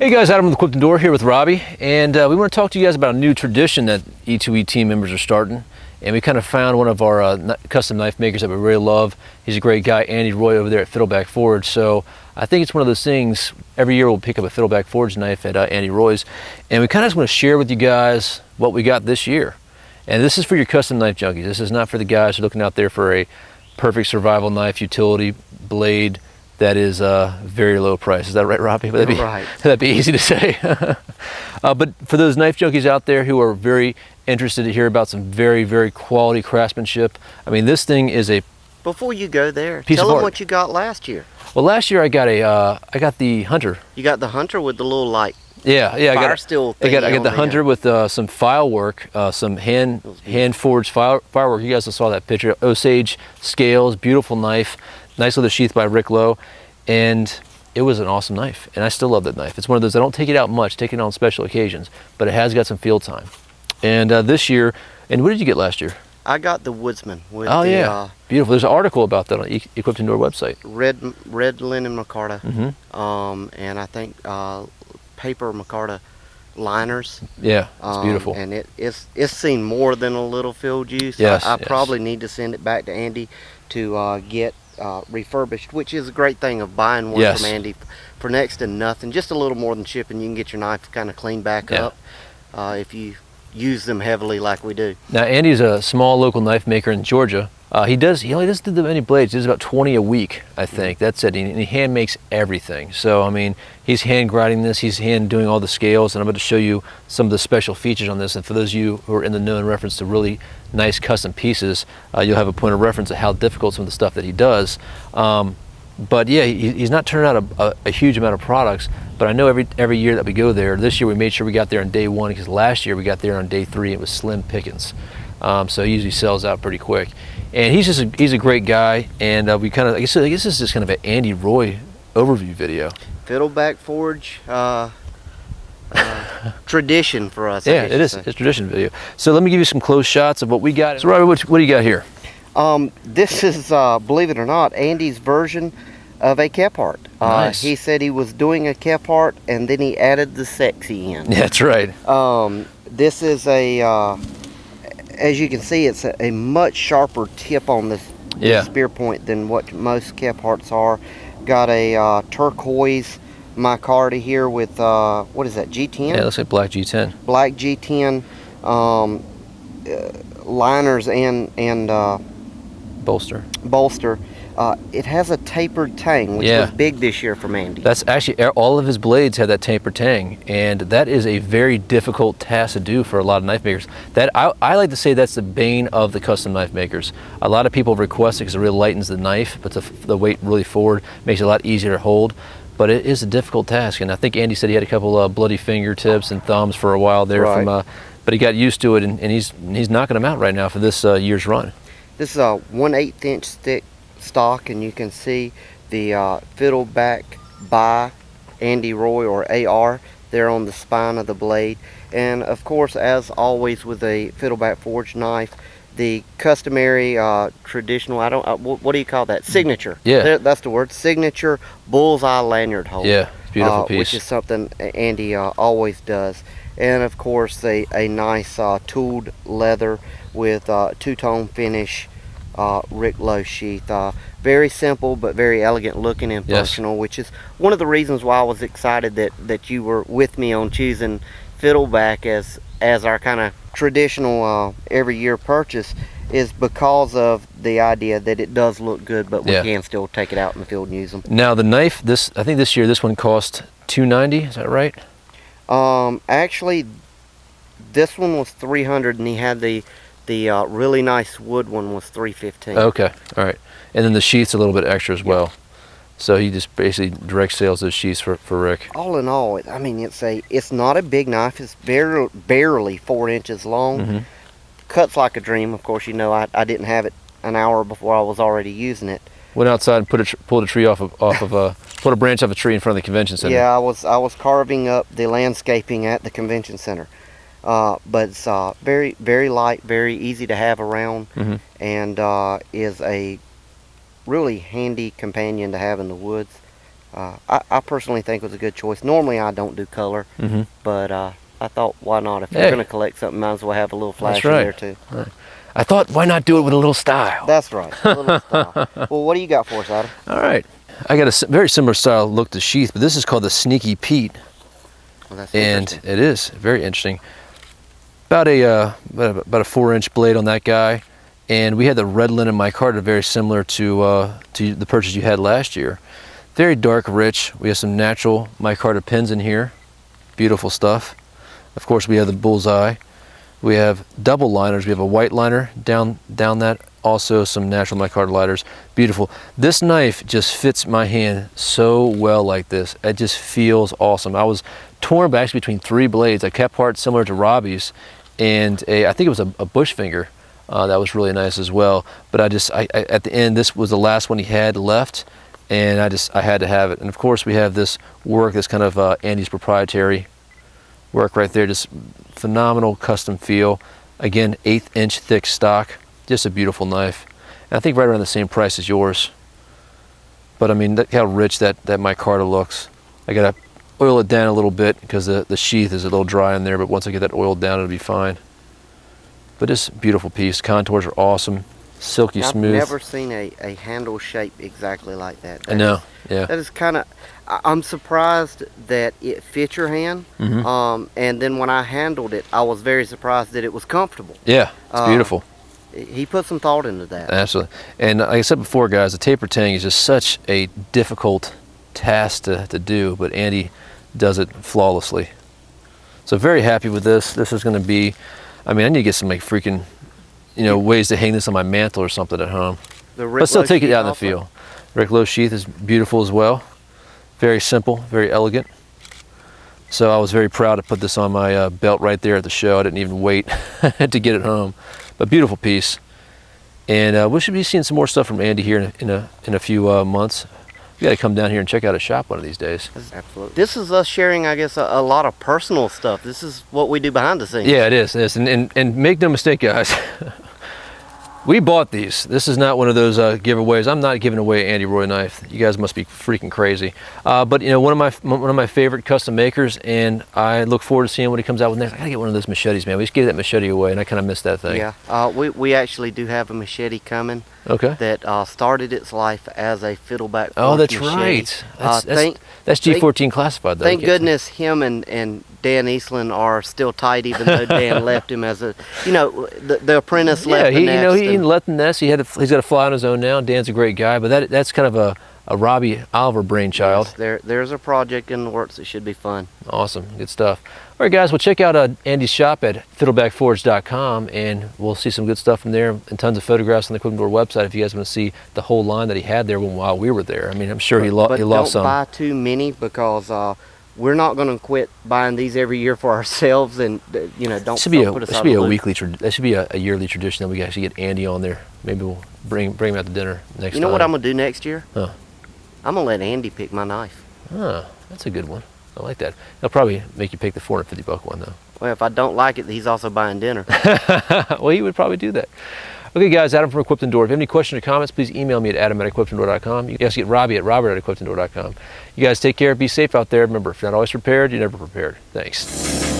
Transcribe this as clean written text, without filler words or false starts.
Hey guys, Adam with Equipped Door here with Robbie, and we want to talk to you guys about a new tradition that E2E team members are starting. And we kind of found one of our custom knife makers that we really love. He's a great guy, Andy Roy, over there at Fiddleback Forge. So I think it's one of those things, every year we'll pick up a Fiddleback Forge knife at Andy Roy's, and we kind of just want to share with you guys what we got this year. And this is for your custom knife junkies. This is not for the guys who are looking out there for a perfect survival knife utility blade that is very low price. Is that right, Robbie? Right. That'd be easy to say. But for those knife junkies out there who are very interested to hear about some very, very quality craftsmanship, I mean, this thing is a Before you go there, piece tell of them art. what you got last year. Well, last year I got the Hunter. You got the Hunter with the little like Yeah, I fire got steel I thingy got on the the Hunter end. with some file work, some hand forged firework. You guys saw that picture. Osage scales, beautiful knife, nice leather sheath by Rick Lowe, and it was an awesome knife. And I still love that knife. It's one of those I don't take it out much, take it on special occasions, but it has got some field time. And this year, and what did you get last year? I got the Woodsman with Beautiful. There's an article about that on Equipped Indoor website. red linen micarta, Mm-hmm. and I think paper micarta liners. Yeah, it's beautiful. And it's seen more than a little field use. Yes, I yes. probably need to send it back to Andy to get refurbished, which is a great thing of buying one Yes. from Andy for next to nothing, just a little more than shipping. You can get your knife kind of cleaned back Yeah. up if you use them heavily like we do. Now, Andy's a small local knife maker in Georgia. He only doesn't do that many blades. He does about 20 a week, I think. That's it. And he hand makes everything. So, I mean, he's hand grinding this. He's hand doing all the scales. And I'm going to show you some of the special features on this. And for those of you who are in the know in reference to really nice custom pieces, you'll have a point of reference of how difficult some of the stuff that he does. But yeah, he's not turning out a huge amount of products. But I know every year that we go there, this year we made sure we got there on day one, because last year we got there on day 3. It was slim pickings. So he usually sells out pretty quick. And he's a great guy. And we kind of, I guess this is just kind of an Andy Roy overview video. Fiddleback Forge tradition for us. Yeah, it is. It's a tradition video. So let me give you some close shots of what we got. So Robbie, what do you got here? This is, believe it or not, Andy's version of a Kephart. Nice. He said he was doing a Kephart and then he added the sexy in. Yeah, that's right. This is a, as you can see, it's a much sharper tip on this spear point than what most Kepharts are. Got a turquoise micarta here with, what is that, G10? Yeah, it looks like black G10. Black G10 liners and bolster. It has a tapered tang, which was big this year for Andy. That's actually, all of his blades have that tapered tang, and that is a very difficult task to do for a lot of knife makers. That I like to say that's the bane of the custom knife makers. A lot of people request it because it really lightens the knife, but the weight really forward makes it a lot easier to hold. But it is a difficult task, and I think Andy said he had a couple of bloody fingertips and thumbs for a while there. Right. But he got used to it, and he's knocking them out right now for this year's run. This is a 1/8 inch thick stock, and you can see the Fiddleback by Andy Roy, or AR, there on the spine of the blade. And of course, as always with a Fiddleback Forge knife, the customary traditional, what do you call that? Signature. Yeah. That's the word. Signature bullseye lanyard hole. Yeah, it's a beautiful piece. Which is something Andy always does. And of course, a nice tooled leather with two-tone finish, Rick Lowe sheath. Very simple but very elegant looking and functional, which is one of the reasons why I was excited that you were with me on choosing Fiddleback as our kind of traditional every year purchase, is because of the idea that it does look good, but we can still take it out in the field and use them. Now the knife, I think this year this one cost $290. Is that right? Actually, this one was $300, and he had the really nice wood one was $315. Okay, all right. And then the sheath's a little bit extra as well. So he just basically direct sales those sheaths for Rick. All in all, I mean, it's not a big knife. It's barely 4 inches long. Cuts like a dream. Of course, you know I didn't have it an hour before I was already using it. Went outside and pulled a tree put a branch off a tree in front of the convention center. Yeah, I was carving up the landscaping at the convention center. But it's very, very light, very easy to have around, and is a really handy companion to have in the woods. I personally think it was a good choice. Normally I don't do color, but I thought, why not? If Hey. you're going to collect something, might as well have a little flash That's right. in there too. Right. I thought, why not do it with a little style? That's right. A little style. Well, what do you got for us, Adam? All right. I got a very similar style look to Sheath, but this is called the Sneaky Pete. Well, that's And interesting. it is very interesting. About a 4-inch blade on that guy, and we had the red linen micarta, very similar to the purchase you had last year. Very dark, rich. We have some natural micarta pins in here. Beautiful stuff. Of course, we have the bullseye. We have double liners. We have a white liner down that. Also some natural micarta liners. Beautiful. This knife just fits my hand so well like this. It just feels awesome. I was torn back between 3 blades. I kept parts similar to Robbie's, and I think it was a bush finger that was really nice as well. But I at the end, this was the last one he had left, and I had to have it. And of course, we have this work that's kind of Andy's proprietary work right there. Just phenomenal custom feel. Again, 1/8 inch thick stock. Just a beautiful knife. And I think right around the same price as yours. But I mean, look how rich that micarta looks. I gotta oil it down a little bit because the sheath is a little dry in there, but once I get that oiled down, it'll be fine. But this beautiful piece. Contours are awesome. Silky smooth. I've never seen a handle shape exactly like that. I know, yeah. That is kind of, I'm surprised that it fit your hand. And then when I handled it, I was very surprised that it was comfortable. Yeah, it's beautiful. He put some thought into that. Absolutely. And like I said before, guys, the taper tang is just such a difficult task to do, but Andy does it flawlessly. So very happy with this. This is going to be, I mean, I need to get some like freaking, ways to hang this on my mantle or something at home. But still take it out in the field. Rick Lowe sheath is beautiful as well. Very simple, very elegant. So I was very proud to put this on my belt right there at the show. I didn't even wait to get it home. But beautiful piece. And we should be seeing some more stuff from Andy here in a few months. You got to come down here and check out his shop one of these days. Absolutely. This is us sharing, I guess, a lot of personal stuff. This is what we do behind the scenes. Yeah, it is. And make no mistake, guys. We bought these. This is not one of those giveaways. I'm not giving away Andy Roy knife. You guys must be freaking crazy. But one of my favorite custom makers, and I look forward to seeing what he comes out with next. I gotta get one of those machetes, man. We just gave that machete away, and I kind of missed that thing. Yeah. We actually do have a machete coming. Okay. That started its life as a Fiddleback. Oh, that's machete. right. That's G14 classified, though. Thank goodness him and Dan Eastland are still tight, even though Dan left him as a, the apprentice left the nest. He left the nest. He's got to fly on his own now. Dan's a great guy, but that's kind of a Robbie Oliver brainchild. Yes, there's a project in the works that should be fun. Awesome, good stuff. All right, guys, well, check out Andy's shop at fiddlebackforge.com, and we'll see some good stuff from there, and tons of photographs on the Equipment Door website if you guys want to see the whole line that he had there while we were there. I mean, I'm sure he lost some. Don't buy too many, because we're not going to quit buying these every year for ourselves, and don't put us out of the loop. That should be a yearly tradition that we actually get Andy on there. Maybe we'll bring him out to dinner next time. You know what I'm going to do next year? Huh. I'm going to let Andy pick my knife. Oh, that's a good one. I like that. He'll probably make you pick the $450 one, though. Well, if I don't like it, he's also buying dinner. Well, he would probably do that. Okay, guys, Adam from Equipped and Door. If you have any questions or comments, please email me at adam@equippedanddoor.com. You guys get Robbie at robert@equippedanddoor.com. You guys take care. Be safe out there. Remember, if you're not always prepared, you're never prepared. Thanks.